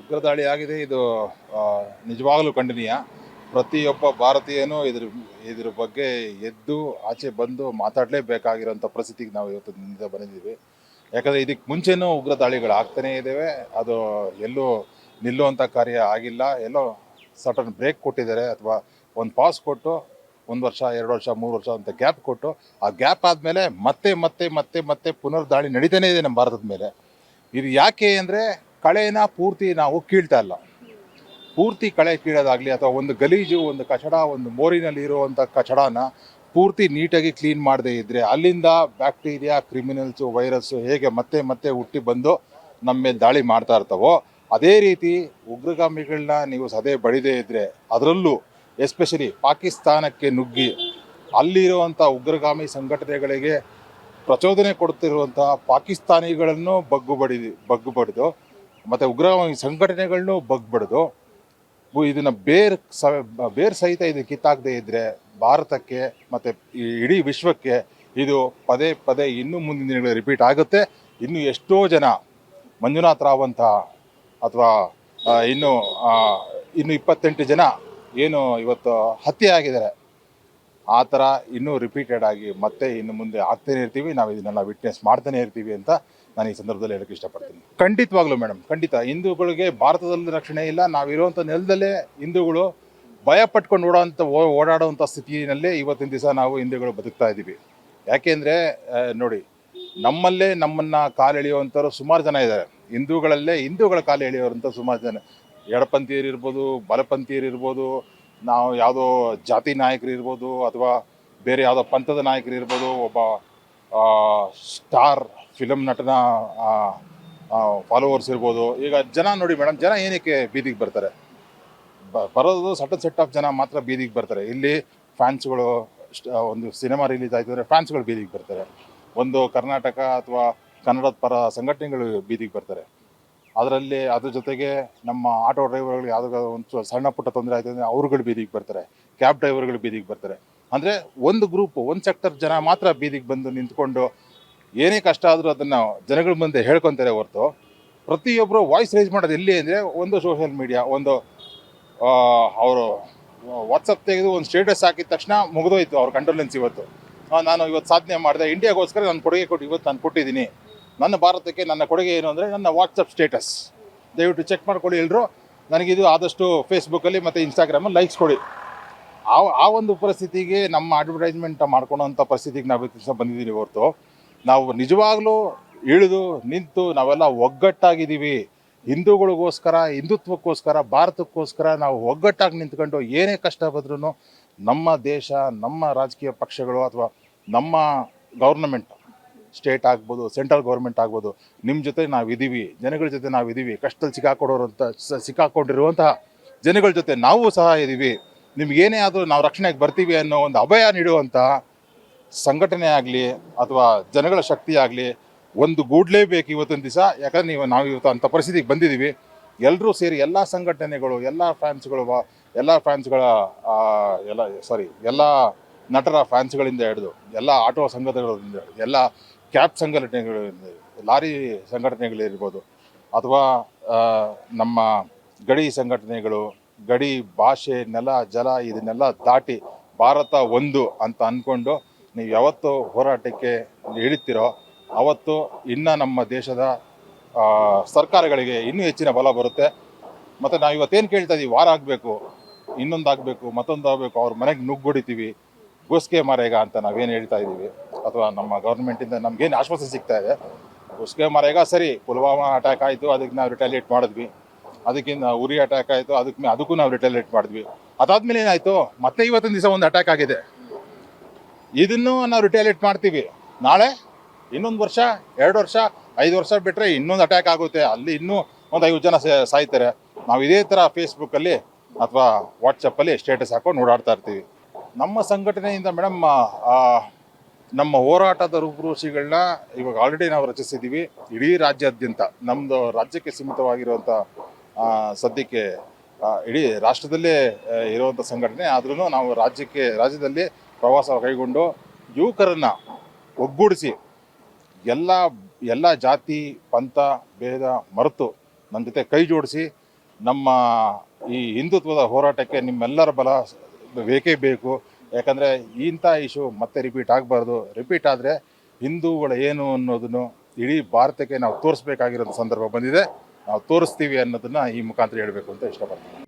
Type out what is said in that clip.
ಉಗ್ರದಾಳಿ ಆಗಿದೆ. ಇದು ನಿಜವಾಗಲೂ ಖಂಡನೀಯ. ಪ್ರತಿಯೊಬ್ಬ ಭಾರತೀಯನೂ ಇದ್ರ ಬಗ್ಗೆ ಎದ್ದು ಆಚೆ ಬಂದು ಮಾತಾಡಲೇಬೇಕಾಗಿರೋಂಥ ಪರಿಸ್ಥಿತಿಗೆ ನಾವು ಇವತ್ತು ಬಂದಿದ್ದೀವಿ. ಯಾಕಂದರೆ ಇದಕ್ಕೆ ಮುಂಚೆನೂ ಉಗ್ರ ದಾಳಿಗಳು ಆಗ್ತಾನೇ ಇದ್ದಾವೆ. ಅದು ಎಲ್ಲೂ ನಿಲ್ಲುವಂಥ ಕಾರ್ಯ ಆಗಿಲ್ಲ. ಎಲ್ಲೋ ಸಟನ್ ಬ್ರೇಕ್ ಕೊಟ್ಟಿದ್ದಾರೆ, ಅಥವಾ ಒಂದು ಪಾಸ್ ಕೊಟ್ಟು 1 ವರ್ಷ 2 ವರ್ಷ 3 ವರ್ಷ ಅಂತ ಗ್ಯಾಪ್ ಕೊಟ್ಟು, ಆ ಗ್ಯಾಪ್ ಆದಮೇಲೆ ಮತ್ತೆ ಮತ್ತೆ ಮತ್ತೆ ಮತ್ತೆ ಪುನರ್ ದಾಳಿ ನಡೀತಾನೇ ಇದೆ ನಮ್ಮ ಭಾರತದ ಮೇಲೆ. ಇದು ಯಾಕೆ ಅಂದರೆ ಕಳೆನ ಪೂರ್ತಿ ನಾವು ಕೀಳ್ತಾ ಇಲ್ಲ. ಪೂರ್ತಿ ಕಳೆ ಕೀಳೋದಾಗಲಿ, ಅಥವಾ ಒಂದು ಗಲೀಜು, ಒಂದು ಕಚಡ, ಒಂದು ಮೋರಿನಲ್ಲಿ ಇರುವಂಥ ಕಚಡನ ಪೂರ್ತಿ ನೀಟಾಗಿ ಕ್ಲೀನ್ ಮಾಡದೇ ಇದ್ದರೆ ಅಲ್ಲಿಂದ ಬ್ಯಾಕ್ಟೀರಿಯಾ, ಕ್ರಿಮಿನಲ್ಸು, ವೈರಸ್ಸು ಹೇಗೆ ಮತ್ತೆ ಮತ್ತೆ ಹುಟ್ಟಿ ಬಂದು ನಮ್ಮ ಮೇಲೆ ದಾಳಿ ಮಾಡ್ತಾ ಇರ್ತಾವೋ, ಅದೇ ರೀತಿ ಉಗ್ರಗಾಮಿಗಳನ್ನ ನೀವು ಸದೇ ಬಡಿದೇ ಇದ್ದರೆ, ಅದರಲ್ಲೂ ಎಸ್ಪೆಷಲಿ ಪಾಕಿಸ್ತಾನಕ್ಕೆ ನುಗ್ಗಿ ಅಲ್ಲಿರುವಂಥ ಉಗ್ರಗಾಮಿ ಸಂಘಟನೆಗಳಿಗೆ ಪ್ರಚೋದನೆ ಕೊಡ್ತಿರುವಂಥ ಪಾಕಿಸ್ತಾನಿಗಳನ್ನು ಬಗ್ಗು ಬಡಿದು ಮತ್ತು ಉಗ್ರಗಾಮಿ ಸಂಘಟನೆಗಳನ್ನು ಬಗ್ಬಡಿದು ಇದನ್ನು ಬೇರ್ ಸಹಿತ ಇದು ಕಿತ್ತಾಗದೇ ಇದ್ದರೆ ಭಾರತಕ್ಕೆ ಮತ್ತು ಇಡೀ ವಿಶ್ವಕ್ಕೆ ಇದು ಪದೇ ಪದೇ ಇನ್ನೂ ಮುಂದಿನ ದಿನಗಳಲ್ಲಿ ರಿಪೀಟ್ ಆಗುತ್ತೆ. ಇನ್ನು ಎಷ್ಟೋ ಜನ ಮಂಜುನಾಥ್ ರಾವ್ ಅಂತ, ಅಥವಾ ಇನ್ನು 28 ಜನ ಏನು ಇವತ್ತು ಹತ್ಯೆ ಆಗಿದ್ದಾರೆ, ಆ ಥರ ಇನ್ನೂ ರಿಪೀಟೆಡ್ ಆಗಿ ಮತ್ತೆ ಇನ್ನು ಮುಂದೆ ಆಗ್ತಾನೆ ಇರ್ತೀವಿ. ನಾವು ಇದನ್ನೆಲ್ಲ ವಿಟ್ನೆಸ್ ಮಾಡ್ತಾನೆ ಇರ್ತೀವಿ ಅಂತ ನಾನು ಈ ಸಂದರ್ಭದಲ್ಲಿ ಹೇಳೋಕ್ಕೆ ಇಷ್ಟಪಡ್ತೀನಿ. ಖಂಡಿತವಾಗ್ಲೂ ಮೇಡಮ್, ಖಂಡಿತ ಹಿಂದೂಗಳಿಗೆ ಭಾರತದಲ್ಲಿ ರಕ್ಷಣೆ ಇಲ್ಲ. ನಾವಿರುವಂಥ ನೆಲದಲ್ಲೇ ಹಿಂದೂಗಳು ಭಯ ಪಟ್ಕೊಂಡು ಓಡಾಡುವಂಥ ಸ್ಥಿತಿಯಲ್ಲೇ ಇವತ್ತಿನ ದಿವಸ ನಾವು ಹಿಂದೂಗಳು ಬದುಕ್ತಾ ಇದ್ದೀವಿ. ಯಾಕೆಂದರೆ ನೋಡಿ, ನಮ್ಮಲ್ಲೇ ನಮ್ಮನ್ನು ಕಾಲೆಳೆಯುವಂಥವ್ರು ಸುಮಾರು ಜನ ಇದ್ದಾರೆ. ಹಿಂದೂಗಳ ಕಾಲು ಎಳೆಯುವಂಥ ಸುಮಾರು ಜನ, ಎಡಪಂಥೀಯರಿರ್ಬೋದು, ಬಲಪಂಥೀಯರಿರ್ಬೋದು, ನಾವು ಯಾವುದೋ ಜಾತಿ ನಾಯಕರಿರ್ಬೋದು, ಅಥವಾ ಬೇರೆ ಯಾವುದೋ ಪಂಥದ ನಾಯಕರಿರ್ಬೋದು, ಒಬ್ಬ ಸ್ಟಾರ್ ಫಿಲಮ್ ನಟನ ಫಾಲೋವರ್ಸ್ ಇರ್ಬೋದು. ಈಗ ಜನ ನೋಡಿ ಮೇಡಮ್, ಜನ ಏನಕ್ಕೆ ಬೀದಿಗೆ ಬರ್ತಾರೆ? ಬರೋದು ಸಟನ್ ಸೆಟ್ ಆಫ್ ಜನ ಮಾತ್ರ ಬೀದಿಗೆ ಬರ್ತಾರೆ. ಇಲ್ಲಿ ಫ್ಯಾನ್ಸ್ಗಳು, ಒಂದು ಸಿನಿಮಾ ರಿಲೀಸ್ ಆಯಿತು ಅಂದರೆ ಫ್ಯಾನ್ಸ್ಗಳು ಬೀದಿಗೆ ಬರ್ತಾರೆ. ಒಂದು ಕರ್ನಾಟಕ ಅಥವಾ ಕನ್ನಡದ ಪರ ಸಂಘಟನೆಗಳು ಬೀದಿಗೆ ಬರ್ತಾರೆ. ಅದ್ರ ಜೊತೆಗೆ ನಮ್ಮ ಆಟೋ ಡ್ರೈವರ್ಗಳು ಯಾವುದೋ ಒಂದು ಸಣ್ಣ ಪುಟ್ಟ ತೊಂದರೆ ಆಯಿತು ಅಂದರೆ ಅವ್ರುಗಳು ಬೀದಿಗೆ ಬರ್ತಾರೆ. ಕ್ಯಾಬ್ ಡ್ರೈವರ್ಗಳು ಬೀದಿಗೆ ಬರ್ತಾರೆ. ಅಂದರೆ ಒಂದು ಗ್ರೂಪು, ಒಂದು ಸೆಕ್ಟರ್ ಜನ ಮಾತ್ರ ಬೀದಿಗೆ ಬಂದು ನಿಂತ್ಕೊಂಡು ಏನೇ ಕಷ್ಟ ಆದರೂ ಅದನ್ನು ಜನಗಳ ಮುಂದೆ ಹೇಳ್ಕೊತಾರೆ ಹೊರತು, ಪ್ರತಿಯೊಬ್ಬರು ವಾಯ್ಸ್ ರೈಸ್ ಮಾಡೋದು ಎಲ್ಲಿ ಅಂದರೆ ಒಂದು ಸೋಷಿಯಲ್ ಮೀಡಿಯಾ, ಒಂದು ಅವರು ವಾಟ್ಸಪ್ ತೆಗೆದು ಒಂದು ಸ್ಟೇಟಸ್ ಹಾಕಿದ ತಕ್ಷಣ ಮುಗಿದೋಯ್ತು ಅವ್ರ ಕಂಡೋಲೆನ್ಸ್. ಇವತ್ತು ನಾನು ಇವತ್ತು ಸಾಧನೆ ಮಾಡಿದೆ, ಇಂಡಿಯಾಗೋಸ್ಕರ ನಾನು ಕೊಡುಗೆ ಇವತ್ತು ನಾನು ಕೊಟ್ಟಿದ್ದೀನಿ. ನನ್ನ ಭಾರತಕ್ಕೆ ನನ್ನ ಕೊಡುಗೆ ಏನು ಅಂದರೆ ನನ್ನ ವಾಟ್ಸಪ್ ಸ್ಟೇಟಸ್. ದಯವಿಟ್ಟು ಚೆಕ್ ಮಾಡ್ಕೊಳ್ಳಿ ಎಲ್ಲರೂ. ನನಗಿದು ಆದಷ್ಟು ಫೇಸ್ಬುಕ್ಕಲ್ಲಿ ಮತ್ತು ಇನ್ಸ್ಟಾಗ್ರಾಮಲ್ಲಿ ಲೈಕ್ಸ್ ಕೊಡಿ. ಆ ಒಂದು ಪರಿಸ್ಥಿತಿಗೆ ನಮ್ಮ ಅಡ್ವರ್ಟೈಸ್ಮೆಂಟ್ ಮಾಡ್ಕೊಳೋಂಥ ಪರಿಸ್ಥಿತಿಗೆ ನಾವು ಬಂದಿದ್ದೀವಿ ಹೊರತು, ನಾವು ನಿಜವಾಗ್ಲೂ ಇಳಿದು ನಿಂತು ನಾವೆಲ್ಲ ಒಗ್ಗಟ್ಟಾಗಿದ್ದೀವಿ. ಹಿಂದೂಗಳಿಗೋಸ್ಕರ, ಹಿಂದುತ್ವಕ್ಕೋಸ್ಕರ, ಭಾರತಕ್ಕೋಸ್ಕರ ನಾವು ಒಗ್ಗಟ್ಟಾಗಿ ನಿಂತ್ಕೊಂಡು ಏನೇ ಕಷ್ಟ ಬಂದ್ರೂ ನಮ್ಮ ದೇಶ, ನಮ್ಮ ರಾಜಕೀಯ ಪಕ್ಷಗಳು, ಅಥವಾ ನಮ್ಮ ಗೌರ್ನಮೆಂಟ್, ಸ್ಟೇಟ್ ಆಗ್ಬೋದು, ಸೆಂಟ್ರಲ್ ಗೌರ್ಮೆಂಟ್ ಆಗ್ಬೋದು, ನಿಮ್ಮ ಜೊತೆ ನಾವಿದ್ದೀವಿ, ಜನಗಳ ಜೊತೆ ನಾವಿದ್ದೀವಿ. ಕಷ್ಟದಲ್ಲಿ ಸಿಕ್ಕಾಕೊಂಡಿರುವಂತಹ ಜನಗಳ ಜೊತೆ ನಾವು ಸಹ ಇದ್ದೀವಿ. ನಿಮ್ಗೇನೇ ಆದರೂ ನಾವು ರಕ್ಷಣೆಗೆ ಬರ್ತೀವಿ ಅನ್ನೋ ಒಂದು ಅಭಯ ನೀಡುವಂಥ ಸಂಘಟನೆ ಆಗಲಿ, ಅಥವಾ ಜನಗಳ ಶಕ್ತಿ ಆಗಲಿ ಒಂದು ಗೂಡ್ಲೇಬೇಕು ಇವತ್ತಿನ ದಿವಸ. ಯಾಕಂದರೆ ನಾವು ಇವತ್ತು ಅಂಥ ಪರಿಸ್ಥಿತಿಗೆ ಬಂದಿದ್ದೀವಿ. ಎಲ್ಲರೂ ಸೇರಿ, ಎಲ್ಲ ಸಂಘಟನೆಗಳು, ಎಲ್ಲ ನಟರ ಫ್ಯಾನ್ಸ್ಗಳಿಂದ ಹಿಡಿದು, ಎಲ್ಲ ಆಟೋ ಸಂಘಟನೆಗಳಿಂದ ಹಿಡಿದು, ಎಲ್ಲ ಕ್ಯಾಬ್ ಸಂಘಟನೆಗಳಿಂದ, ಲಾರಿ ಸಂಘಟನೆಗಳಿರ್ಬೋದು, ಅಥವಾ ನಮ್ಮ ಗಡಿ ಸಂಘಟನೆಗಳು, ಗಡಿ, ಭಾಷೆ, ನೆಲ, ಜಲ ಇದನ್ನೆಲ್ಲ ದಾಟಿ ಭಾರತ ಒಂದು ಅಂತ ಅಂದ್ಕೊಂಡು ನೀವು ಯಾವತ್ತು ಹೋರಾಟಕ್ಕೆ ಇಳಿತೀರೋ ಅವತ್ತು ಇನ್ನು ನಮ್ಮ ದೇಶದ ಸರ್ಕಾರಗಳಿಗೆ ಇನ್ನೂ ಹೆಚ್ಚಿನ ಬಲ ಬರುತ್ತೆ. ಮತ್ತು ನಾವು ಇವತ್ತೇನು ಕೇಳ್ತಾ ಇದ್ದೀವಿ, ವಾರ ಆಗಬೇಕು, ಇನ್ನೊಂದು ಆಗಬೇಕು, ಮತ್ತೊಂದು ಆಗಬೇಕು, ಅವ್ರ ಮನೆಗೆ ನುಗ್ಗುಡಿತೀವಿ, ಗೋಸ್ಕೆ ಮಾರೇಗ ಅಂತ ನಾವೇನು ಹೇಳ್ತಾ ಇದ್ದೀವಿ, ಅಥವಾ ನಮ್ಮ ಗೌರ್ಮೆಂಟಿಂದ ನಮಗೇನು ಆಶ್ವಾಸನೆ ಸಿಗ್ತಾ ಇದೆ, ಗೋಸ್ಕೆ ಮಾರೇಗ ಸರಿ. ಪುಲ್ವಾಮಾ ಅಟ್ಯಾಕ್ ಆಯಿತು, ಅದಕ್ಕೆ ನಾವು ರಿಟಾಲಿಯೇಟ್ ಮಾಡಿದ್ವಿ. ಅದಕ್ಕಿಂತ ಉರಿ ಅಟ್ಯಾಕ್ ಆಯಿತು, ಅದಕ್ಕೂ ನಾವು ರಿಟಾಲಿಯೇಟ್ ಮಾಡಿದ್ವಿ. ಅದಾದ್ಮೇಲೆ ಏನಾಯಿತು, ಮತ್ತೆ ಇವತ್ತಿನ ದಿವಸ ಒಂದು ಅಟ್ಯಾಕ್ ಆಗಿದೆ. ಇದನ್ನು ನಾವು ರಿಟಾಲಿಯೇಟ್ ಮಾಡ್ತೀವಿ. ನಾಳೆ ಇನ್ನೊಂದು ವರ್ಷ, 2 ವರ್ಷ, 5 ವರ್ಷ ಬಿಟ್ಟರೆ ಇನ್ನೊಂದು ಅಟ್ಯಾಕ್ ಆಗುತ್ತೆ. ಅಲ್ಲಿ ಇನ್ನೂ ಒಂದು 5 ಜನ ಸಾಯ್ತಾರೆ. ನಾವು ಇದೇ ಥರ ಫೇಸ್ಬುಕ್ಕಲ್ಲಿ ಅಥವಾ ವಾಟ್ಸಪ್ಪಲ್ಲಿ ಸ್ಟೇಟಸ್ ಹಾಕೊಂಡು ಓಡಾಡ್ತಾ ಇರ್ತೀವಿ. ನಮ್ಮ ಸಂಘಟನೆಯಿಂದ ಮೇಡಮ್, ನಮ್ಮ ಹೋರಾಟದ ರೂಪುರೇಷೆಗಳನ್ನ ಇವಾಗ ಆಲ್ರೆಡಿ ನಾವು ರಚಿಸಿದ್ದೀವಿ. ಇಡೀ ರಾಜ್ಯಾದ್ಯಂತ, ನಮ್ಮದು ರಾಜ್ಯಕ್ಕೆ ಸೀಮಿತವಾಗಿರುವಂಥ ಸದ್ಯಕ್ಕೆ ಇಡೀ ರಾಷ್ಟ್ರದಲ್ಲೇ ಇರುವಂಥ ಸಂಘಟನೆ. ಆದ್ರೂ ನಾವು ರಾಜ್ಯದಲ್ಲಿ ಪ್ರವಾಸ ಕೈಗೊಂಡು ಯುವಕರನ್ನು ಒಗ್ಗೂಡಿಸಿ, ಎಲ್ಲ ಜಾತಿ ಪಂಥ ಭೇದ ಮರೆತು ನನ್ನ ಜೊತೆ ಕೈ ಜೋಡಿಸಿ ನಮ್ಮ ಈ ಹಿಂದುತ್ವದ ಹೋರಾಟಕ್ಕೆ ನಿಮ್ಮೆಲ್ಲರ ಬಲ ಬೇಕೇ ಬೇಕು. ಯಾಕಂದರೆ ಇಂಥ ಇಶ್ಯೂ ಮತ್ತೆ ರಿಪೀಟ್ ಆಗಬಾರ್ದು. ರಿಪೀಟ್ ಆದರೆ ಹಿಂದೂಗಳು ಏನು ಅನ್ನೋದನ್ನು ಇಡೀ ಭಾರತಕ್ಕೆ ನಾವು ತೋರಿಸ್ಬೇಕಾಗಿರೋ ಸಂದರ್ಭ ಬಂದಿದೆ. ನಾವು ತೋರಿಸ್ತೀವಿ ಅನ್ನೋದನ್ನು ಈ ಮುಖಾಂತರ ಹೇಳಬೇಕು ಅಂತ ಇಷ್ಟಪಡ್ತೀನಿ.